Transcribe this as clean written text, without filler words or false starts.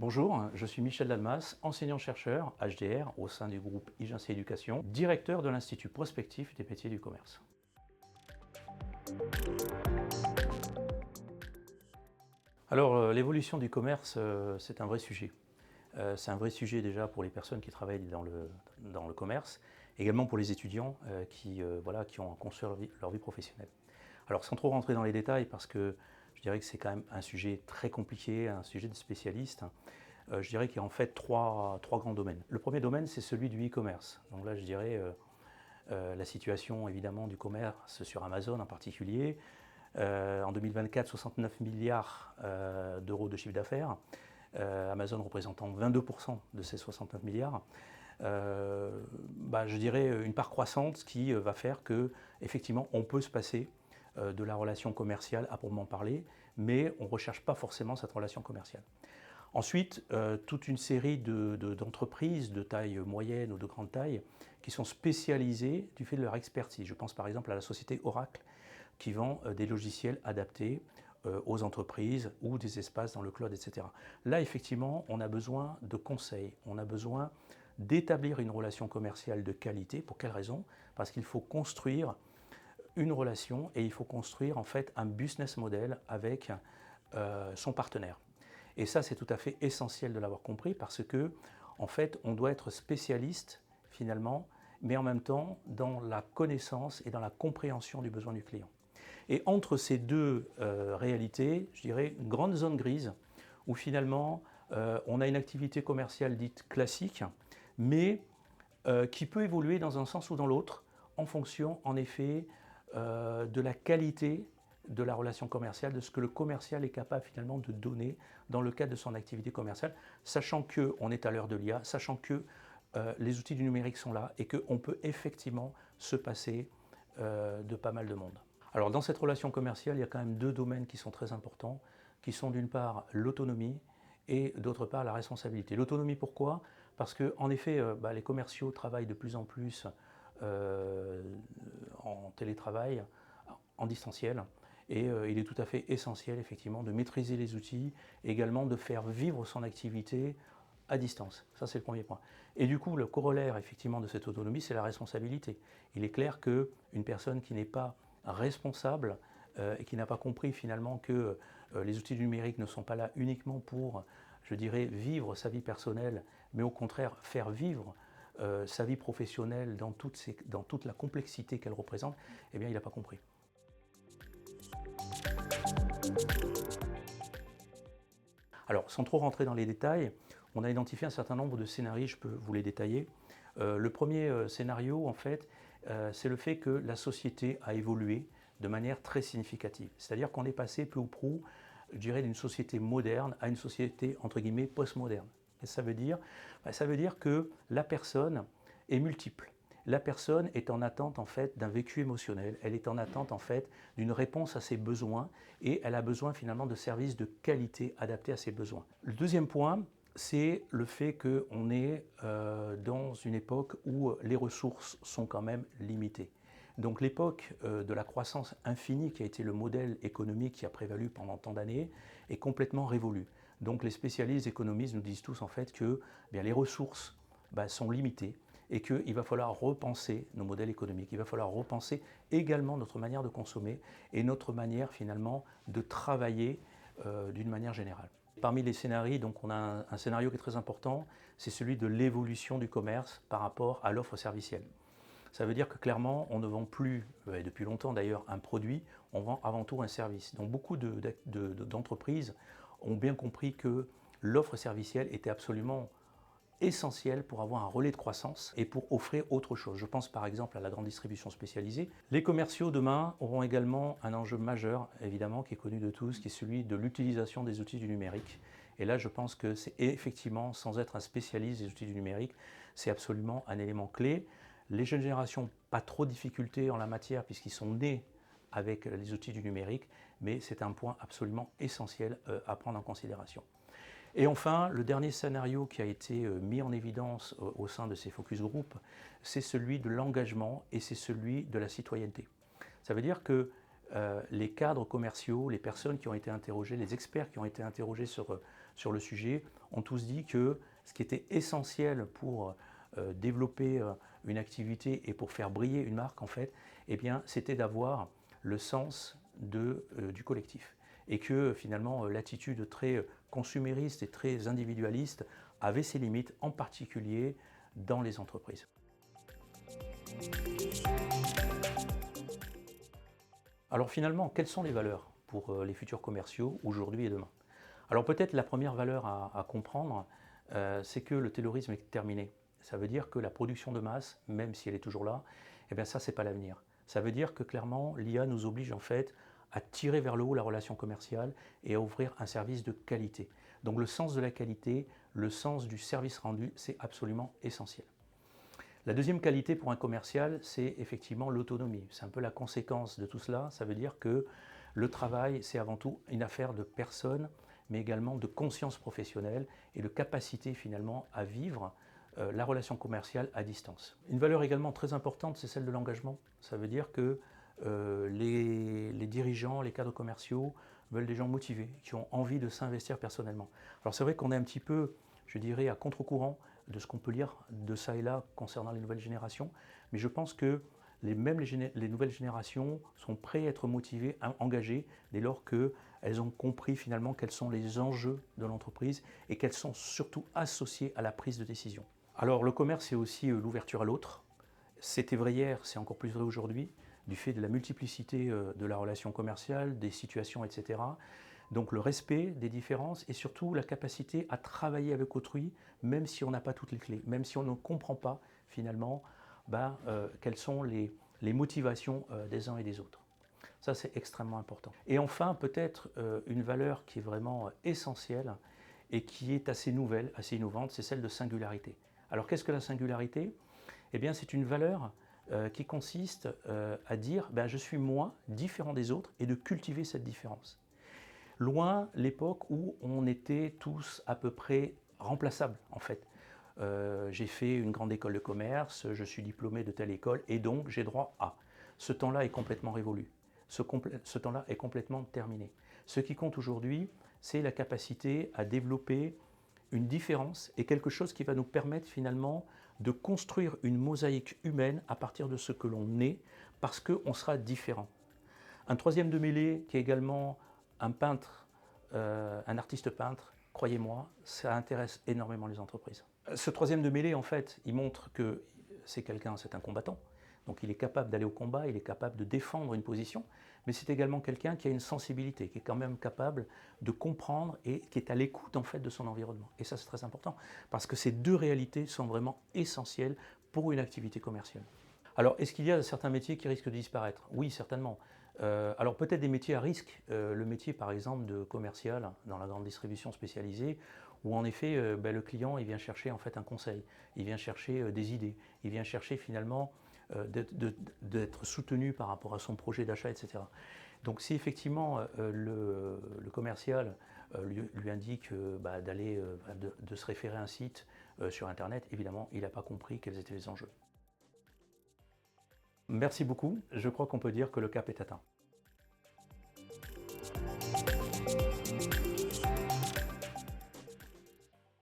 Bonjour, je suis Michel Dalmas, enseignant-chercheur HDR au sein du groupe IGINC Éducation, directeur de l'Institut prospectif des métiers du commerce. Alors, l'évolution du commerce, c'est un vrai sujet. C'est un vrai sujet déjà pour les personnes qui travaillent dans le commerce, également pour les étudiants qui ont à construire leur vie professionnelle. Alors, sans trop rentrer dans les détails, parce que je dirais que c'est quand même un sujet très compliqué, un sujet de spécialiste, je dirais qu'il y a en fait trois grands domaines. Le premier domaine, c'est celui du e-commerce. Donc là, je dirais la situation évidemment du commerce sur Amazon en particulier. En 2024, 69 milliards d'euros de chiffre d'affaires. Amazon représentant 22% de ces 69 milliards. Je dirais une part croissante qui va faire que effectivement on peut se passer de la relation commerciale à proprement parler, mais on ne recherche pas forcément cette relation commerciale. Ensuite, toute une série d'entreprises de taille moyenne ou de grande taille qui sont spécialisées du fait de leur expertise. Je pense par exemple à la société Oracle qui vend des logiciels adaptés aux entreprises ou des espaces dans le cloud, etc. Là, effectivement, on a besoin de conseils, on a besoin d'établir une relation commerciale de qualité. Pour quelle raison? Parce qu'il faut construire une relation et il faut construire en fait un business model avec son partenaire. Et ça, c'est tout à fait essentiel de l'avoir compris parce que, en fait, on doit être spécialiste finalement, mais en même temps dans la connaissance et dans la compréhension du besoin du client. Et entre ces deux réalités, je dirais une grande zone grise où finalement on a une activité commerciale dite classique, mais qui peut évoluer dans un sens ou dans l'autre en fonction, en effet, de la qualité de la relation commerciale, de ce que le commercial est capable finalement de donner dans le cadre de son activité commerciale, sachant qu'on est à l'heure de l'IA, sachant que les outils du numérique sont là et qu'on peut effectivement se passer de pas mal de monde. Alors dans cette relation commerciale, il y a quand même deux domaines qui sont très importants, qui sont d'une part l'autonomie et d'autre part la responsabilité. L'autonomie pourquoi? Parce qu'en effet, les commerciaux travaillent de plus en plus en télétravail, en distanciel. Et il est tout à fait essentiel, effectivement, de maîtriser les outils, et également de faire vivre son activité à distance. Ça, c'est le premier point. Et du coup, le corollaire, effectivement, de cette autonomie, c'est la responsabilité. Il est clair qu'une personne qui n'est pas responsable et qui n'a pas compris, finalement, que les outils du numérique ne sont pas là uniquement pour, je dirais, vivre sa vie personnelle, mais au contraire, faire vivre sa vie professionnelle dans toute la complexité qu'elle représente, eh bien, il n'a pas compris. Alors, sans trop rentrer dans les détails, on a identifié un certain nombre de scénarios, je peux vous les détailler. Le premier scénario, en fait, c'est le fait que la société a évolué de manière très significative. C'est-à-dire qu'on est passé peu ou prou, je dirais, d'une société moderne à une société, entre guillemets, postmoderne. Et ça veut dire? Ça veut dire que la personne est multiple. La personne est en attente en fait d'un vécu émotionnel, elle est en attente en fait d'une réponse à ses besoins et elle a besoin finalement de services de qualité adaptés à ses besoins. Le deuxième point, c'est le fait qu'on est dans une époque où les ressources sont quand même limitées. Donc l'époque de la croissance infinie qui a été le modèle économique qui a prévalu pendant tant d'années est complètement révolue. Donc les spécialistes économistes nous disent tous en fait que les ressources sont limitées et qu'il va falloir repenser nos modèles économiques, il va falloir repenser également notre manière de consommer et notre manière finalement de travailler d'une manière générale. Parmi les scénarios, donc on a un scénario qui est très important, c'est celui de l'évolution du commerce par rapport à l'offre servicielle. Ça veut dire que clairement, on ne vend plus, et depuis longtemps d'ailleurs, un produit, on vend avant tout un service. Donc beaucoup d'entreprises ont bien compris que l'offre servicielle était absolument essentiel pour avoir un relais de croissance et pour offrir autre chose. Je pense par exemple à la grande distribution spécialisée. Les commerciaux demain auront également un enjeu majeur, évidemment, qui est connu de tous, qui est celui de l'utilisation des outils du numérique. Et là, je pense que c'est effectivement, sans être un spécialiste des outils du numérique, c'est absolument un élément clé. Les jeunes générations, pas trop de difficultés en la matière puisqu'ils sont nés avec les outils du numérique, mais c'est un point absolument essentiel à prendre en considération. Et enfin, le dernier scénario qui a été mis en évidence au sein de ces focus group, c'est celui de l'engagement et c'est celui de la citoyenneté. Ça veut dire que les cadres commerciaux, les personnes qui ont été interrogées, les experts qui ont été interrogés sur sur le sujet ont tous dit que ce qui était essentiel pour développer une activité et pour faire briller une marque, en fait, eh bien, c'était d'avoir le sens du collectif. Et que finalement, l'attitude très consumériste et très individualiste avait ses limites, en particulier dans les entreprises. Alors finalement, quelles sont les valeurs pour les futurs commerciaux aujourd'hui et demain? Alors peut-être la première valeur à comprendre, c'est que le taylorisme est terminé. Ça veut dire que la production de masse, même si elle est toujours là, eh bien ça, c'est pas l'avenir. Ça veut dire que clairement, l'IA nous oblige en fait à tirer vers le haut la relation commerciale et à offrir un service de qualité. Donc le sens de la qualité, le sens du service rendu, c'est absolument essentiel. La deuxième qualité pour un commercial, c'est effectivement l'autonomie. C'est un peu la conséquence de tout cela. Ça veut dire que le travail, c'est avant tout une affaire de personne, mais également de conscience professionnelle et de capacité finalement à vivre la relation commerciale à distance. Une valeur également très importante, c'est celle de l'engagement. Ça veut dire que les dirigeants, les cadres commerciaux veulent des gens motivés, qui ont envie de s'investir personnellement. Alors c'est vrai qu'on est un petit peu, je dirais, à contre-courant de ce qu'on peut lire de ça et là concernant les nouvelles générations, mais je pense que les nouvelles générations sont prêtes à être motivées, engagées, dès lors qu'elles ont compris finalement quels sont les enjeux de l'entreprise et qu'elles sont surtout associées à la prise de décision. Alors le commerce, c'est aussi l'ouverture à l'autre. C'était vrai hier, c'est encore plus vrai aujourd'hui, du fait de la multiplicité de la relation commerciale, des situations, etc. Donc le respect des différences et surtout la capacité à travailler avec autrui, même si on n'a pas toutes les clés, même si on ne comprend pas finalement quelles sont les motivations des uns et des autres. Ça, c'est extrêmement important. Et enfin, peut-être une valeur qui est vraiment essentielle et qui est assez nouvelle, assez innovante, c'est celle de singularité. Alors qu'est-ce que la singularité? Eh bien, c'est une valeur qui consiste à dire je suis moi, différent des autres, et de cultiver cette différence. Loin l'époque où on était tous à peu près remplaçables, en fait. J'ai fait une grande école de commerce, je suis diplômé de telle école, et donc j'ai droit à. Ce temps-là est complètement révolu. Ce temps-là est complètement terminé. Ce qui compte aujourd'hui, c'est la capacité à développer une différence et quelque chose qui va nous permettre finalement de construire une mosaïque humaine à partir de ce que l'on est, parce qu'on sera différent. Un troisième de mêlée qui est également un peintre, un artiste peintre, croyez-moi, ça intéresse énormément les entreprises. Ce troisième de mêlée, en fait, il montre que c'est un combattant. Donc il est capable d'aller au combat, il est capable de défendre une position, mais c'est également quelqu'un qui a une sensibilité, qui est quand même capable de comprendre et qui est à l'écoute en fait de son environnement. Et ça c'est très important, parce que ces deux réalités sont vraiment essentielles pour une activité commerciale. Alors est-ce qu'il y a certains métiers qui risquent de disparaître? Oui, certainement. Alors peut-être des métiers à risque, le métier par exemple de commercial dans la grande distribution spécialisée, où en effet le client il vient chercher en fait un conseil, il vient chercher des idées, il vient chercher finalement d'être soutenu par rapport à son projet d'achat, etc. Donc si effectivement le commercial lui indique de se référer à un site sur Internet, évidemment il n'a pas compris quels étaient les enjeux. Merci beaucoup, je crois qu'on peut dire que le cap est atteint.